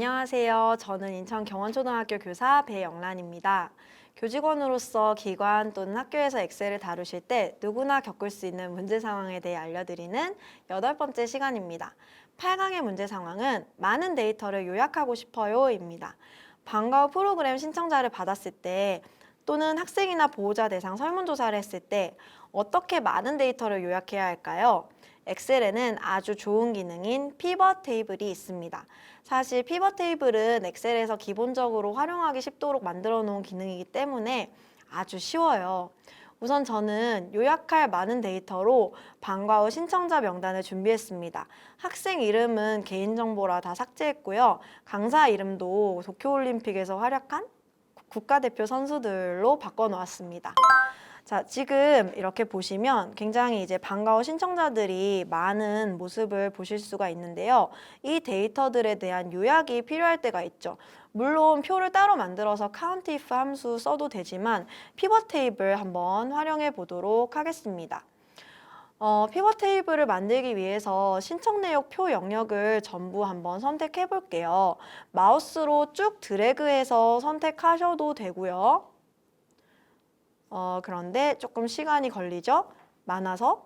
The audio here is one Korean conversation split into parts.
안녕하세요. 저는 인천 경원초등학교 교사 배영란입니다. 교직원으로서 기관 또는 학교에서 엑셀을 다루실 때 누구나 겪을 수 있는 문제 상황에 대해 알려드리는 8번째 시간입니다. 8강의 문제 상황은 많은 데이터를 요약하고 싶어요입니다. 방과 후 프로그램 신청자를 받았을 때 또는 학생이나 보호자 대상 설문조사를 했을 때 어떻게 많은 데이터를 요약해야 할까요? 엑셀에는 아주 좋은 기능인 피벗 테이블이 있습니다. 사실 피벗 테이블은 엑셀에서 기본적으로 활용하기 쉽도록 만들어 놓은 기능이기 때문에 아주 쉬워요. 우선 저는 요약할 많은 데이터로 방과 후 신청자 명단을 준비했습니다. 학생 이름은 개인정보라 다 삭제했고요. 강사 이름도 도쿄올림픽에서 활약한 국가대표 선수들로 바꿔놓았습니다. 자, 지금 이렇게 보시면 굉장히 이제 방과 후 신청자들이 많은 모습을 보실 수가 있는데요. 이 데이터들에 대한 요약이 필요할 때가 있죠. 물론 표를 따로 만들어서 countif 함수 써도 되지만 피벗 테이블 한번 활용해 보도록 하겠습니다. 피벗 테이블을 만들기 위해서 신청 내역 표 영역을 전부 한번 선택해 볼게요. 마우스로 쭉 드래그해서 선택하셔도 되고요. 그런데 조금 시간이 걸리죠? 많아서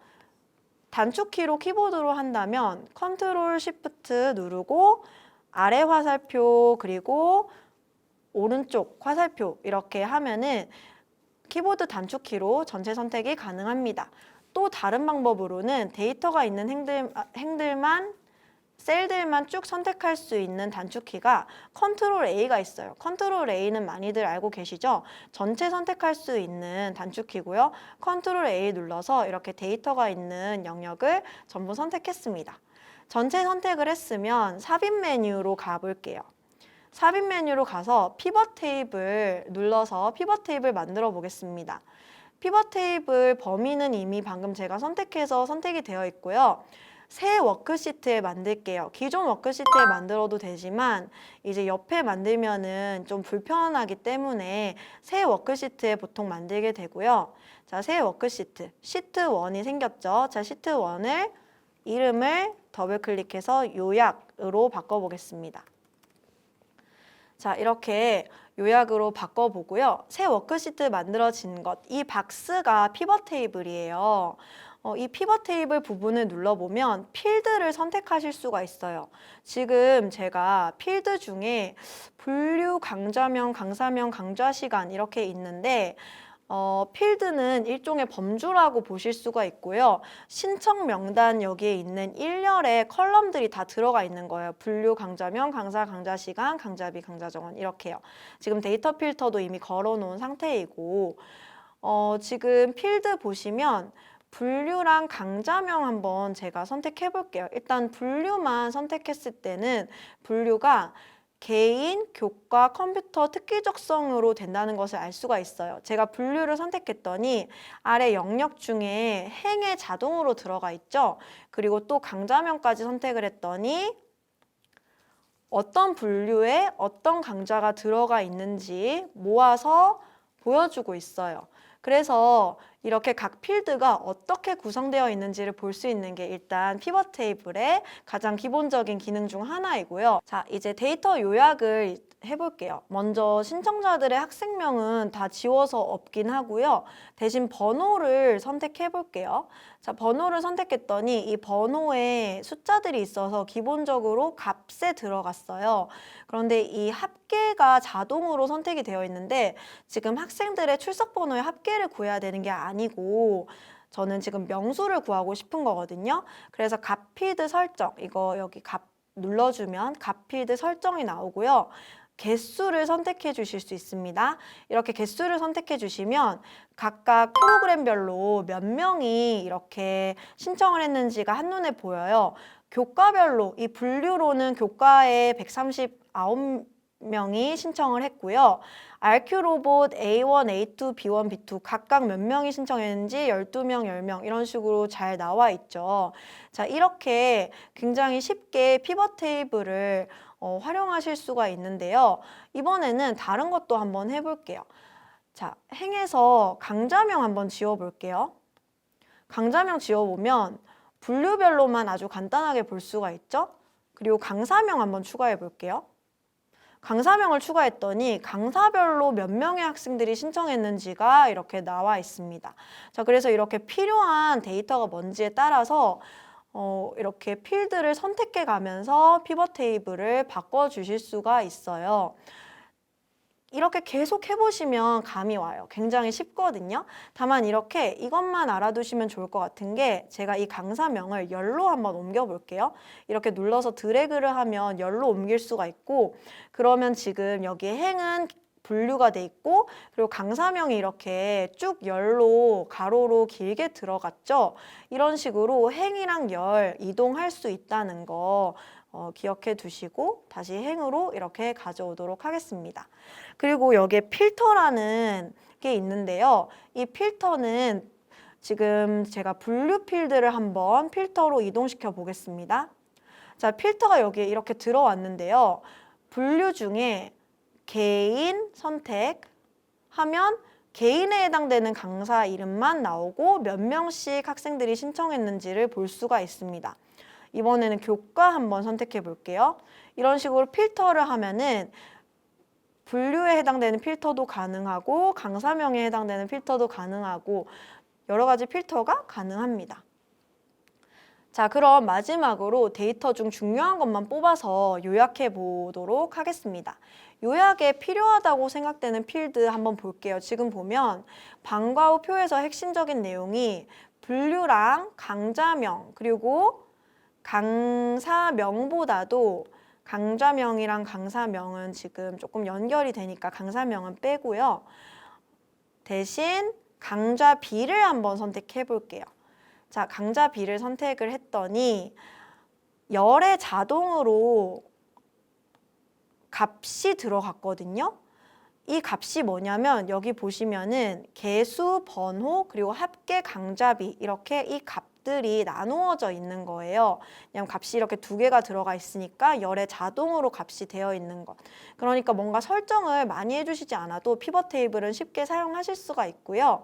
단축키로 키보드로 한다면 컨트롤 쉬프트 누르고 아래 화살표 그리고 오른쪽 화살표 이렇게 하면은 키보드 단축키로 전체 선택이 가능합니다. 또 다른 방법으로는 데이터가 있는 셀들만 쭉 선택할 수 있는 단축키가 컨트롤 A가 있어요. 컨트롤 A는 많이들 알고 계시죠? 전체 선택할 수 있는 단축키고요. 컨트롤 A 눌러서 이렇게 데이터가 있는 영역을 전부 선택했습니다. 전체 선택을 했으면 삽입 메뉴로 가볼게요. 삽입 메뉴로 가서 피벗 테이블 눌러서 피벗 테이블 만들어 보겠습니다. 피벗 테이블 범위는 이미 방금 제가 선택해서 선택이 되어 있고요. 새 워크시트에 만들게요. 기존 워크시트에 만들어도 되지만 이제 옆에 만들면은 좀 불편하기 때문에 새 워크시트에 보통 만들게 되고요. 자, 새 워크시트, 시트 1이 생겼죠. 자, 시트 1을 이름을 더블 클릭해서 요약으로 바꿔보겠습니다. 자, 이렇게 요약으로 바꿔보고요. 새 워크시트 만들어진 것, 이 박스가 피벗 테이블이에요. 이 피벗 테이블 부분을 눌러보면 필드를 선택하실 수가 있어요. 지금 제가 필드 중에 분류, 강좌명, 강사명, 강좌 시간 이렇게 있는데 필드는 일종의 범주라고 보실 수가 있고요. 신청 명단 여기에 있는 일렬의 컬럼들이 다 들어가 있는 거예요. 분류, 강좌명, 강사, 강좌 시간, 강좌비, 강좌 정원 이렇게요. 지금 데이터 필터도 이미 걸어놓은 상태이고 지금 필드 보시면 분류랑 강좌명 한번 제가 선택해 볼게요. 일단 분류만 선택했을 때는 분류가 개인, 교과, 컴퓨터 특기적성으로 된다는 것을 알 수가 있어요. 제가 분류를 선택했더니 아래 영역 중에 행에 자동으로 들어가 있죠. 그리고 또 강좌명까지 선택을 했더니 어떤 분류에 어떤 강좌가 들어가 있는지 모아서 보여주고 있어요. 그래서 이렇게 각 필드가 어떻게 구성되어 있는지를 볼 수 있는 게 일단 피벗 테이블의 가장 기본적인 기능 중 하나이고요. 자, 이제 데이터 요약을 해볼게요. 먼저 신청자들의 학생명은 다 지워서 없긴 하고요. 대신 번호를 선택해 볼게요. 자, 번호를 선택했더니 이 번호에 숫자들이 있어서 기본적으로 값에 들어갔어요. 그런데 이 합계가 자동으로 선택이 되어 있는데 지금 학생들의 출석 번호의 합계를 구해야 되는 게 아니고 저는 지금 명수를 구하고 싶은 거거든요. 그래서 값 필드 설정, 이거 여기 값 눌러주면 값 필드 설정이 나오고요. 개수를 선택해 주실 수 있습니다. 이렇게 개수를 선택해 주시면 각각 프로그램별로 몇 명이 이렇게 신청을 했는지가 한눈에 보여요. 교과별로 이 분류로는 교과에 139명이 신청을 했고요. RQ로봇 A1, A2, B1, B2 각각 몇 명이 신청했는지 12명, 10명 이런 식으로 잘 나와 있죠. 자, 이렇게 굉장히 쉽게 피벗 테이블을 활용하실 수가 있는데요. 이번에는 다른 것도 한번 해볼게요. 자, 행에서 강좌명 한번 지워볼게요. 강좌명 지워보면 분류별로만 아주 간단하게 볼 수가 있죠. 그리고 강사명 한번 추가해 볼게요. 강사명을 추가했더니 강사별로 몇 명의 학생들이 신청했는지가 이렇게 나와 있습니다. 자, 그래서 이렇게 필요한 데이터가 뭔지에 따라서 이렇게 필드를 선택해 가면서 피벗 테이블을 바꿔주실 수가 있어요. 이렇게 계속 해보시면 감이 와요. 굉장히 쉽거든요. 다만 이렇게 이것만 알아두시면 좋을 것 같은 게 제가 이 강사명을 열로 한번 옮겨볼게요. 이렇게 눌러서 드래그를 하면 열로 옮길 수가 있고 그러면 지금 여기 행은 분류가 돼 있고 그리고 강사명이 이렇게 쭉 열로 가로로 길게 들어갔죠. 이런 식으로 행이랑 열 이동할 수 있다는 거 기억해 두시고 다시 행으로 이렇게 가져오도록 하겠습니다. 그리고 여기에 필터라는 게 있는데요. 이 필터는 지금 제가 분류 필드를 한번 필터로 이동시켜 보겠습니다. 자, 필터가 여기에 이렇게 들어왔는데요. 분류 중에 개인 선택하면 개인에 해당되는 강사 이름만 나오고 몇 명씩 학생들이 신청했는지를 볼 수가 있습니다. 이번에는 교과 한번 선택해 볼게요. 이런 식으로 필터를 하면은 분류에 해당되는 필터도 가능하고 강사명에 해당되는 필터도 가능하고 여러 가지 필터가 가능합니다. 자, 그럼 마지막으로 데이터 중 중요한 것만 뽑아서 요약해 보도록 하겠습니다. 요약에 필요하다고 생각되는 필드 한번 볼게요. 지금 보면 방과 후 표에서 핵심적인 내용이 분류랑 강좌명 그리고 강사명보다도 강좌명이랑 강사명은 지금 조금 연결이 되니까 강사명은 빼고요. 대신 강좌 B를 한번 선택해 볼게요. 자, 강좌 B를 선택을 했더니 열에 자동으로 값이 들어갔거든요. 이 값이 뭐냐면 여기 보시면은 개수, 번호, 그리고 합계 강좌비 이렇게 이 값들이 나누어져 있는 거예요. 그냥 값이 이렇게 두 개가 들어가 있으니까 열에 자동으로 값이 되어 있는 것. 그러니까 뭔가 설정을 많이 해주시지 않아도 피벗 테이블은 쉽게 사용하실 수가 있고요.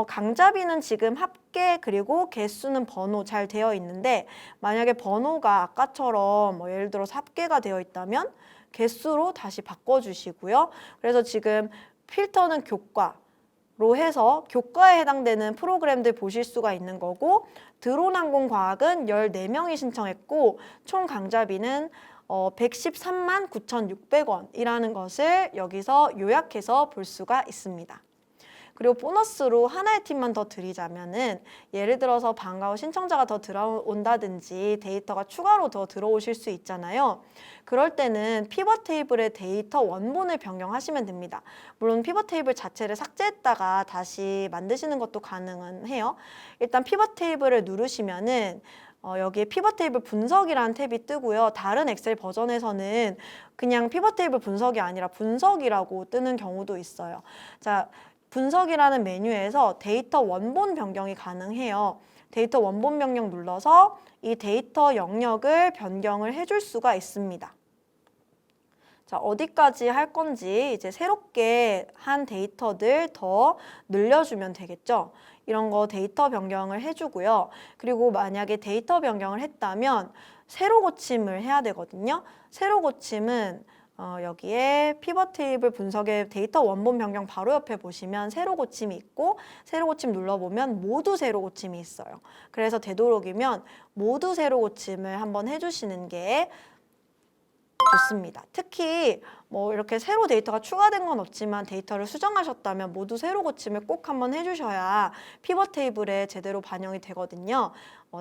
강좌비는 지금 합계 그리고 개수는 번호 잘 되어 있는데 만약에 번호가 아까처럼 뭐 예를 들어서 합계가 되어 있다면 개수로 다시 바꿔주시고요. 그래서 지금 필터는 교과로 해서 교과에 해당되는 프로그램들 보실 수가 있는 거고 드론항공과학은 14명이 신청했고 총 강좌비는 113만 9,600원이라는 것을 여기서 요약해서 볼 수가 있습니다. 그리고 보너스로 하나의 팁만 더 드리자면은 예를 들어서 방과 후 신청자가 더 들어온다든지 데이터가 추가로 더 들어오실 수 있잖아요. 그럴 때는 피벗 테이블의 데이터 원본을 변경하시면 됩니다. 물론 피벗 테이블 자체를 삭제했다가 다시 만드시는 것도 가능은 해요. 일단 피벗 테이블을 누르시면은 여기에 피벗 테이블 분석이라는 탭이 뜨고요. 다른 엑셀 버전에서는 그냥 피벗 테이블 분석이 아니라 분석이라고 뜨는 경우도 있어요. 자, 분석이라는 메뉴에서 데이터 원본 변경이 가능해요. 데이터 원본 변경 눌러서 이 데이터 영역을 변경을 해줄 수가 있습니다. 자, 어디까지 할 건지 이제 새롭게 한 데이터들 더 늘려주면 되겠죠. 이런 거 데이터 변경을 해주고요. 그리고 만약에 데이터 변경을 했다면 세로 고침을 해야 되거든요. 세로 고침은 여기에 피벗 테이블 분석의 데이터 원본 변경 바로 옆에 보시면 세로 고침이 있고 세로 고침 눌러보면 모두 세로 고침이 있어요. 그래서 되도록이면 모두 세로 고침을 한번 해주시는 게 좋습니다. 특히 뭐 이렇게 새로 데이터가 추가된 건 없지만 데이터를 수정하셨다면 모두 세로 고침을 꼭 한번 해주셔야 피벗 테이블에 제대로 반영이 되거든요.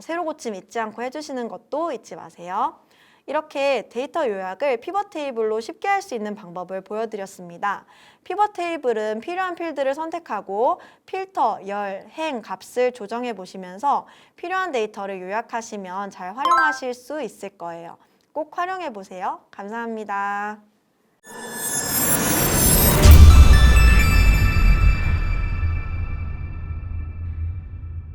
세로 고침 잊지 않고 해주시는 것도 잊지 마세요. 이렇게 데이터 요약을 피벗 테이블로 쉽게 할 수 있는 방법을 보여드렸습니다. 피벗 테이블은 필요한 필드를 선택하고 필터, 열, 행, 값을 조정해 보시면서 필요한 데이터를 요약하시면 잘 활용하실 수 있을 거예요. 꼭 활용해 보세요. 감사합니다.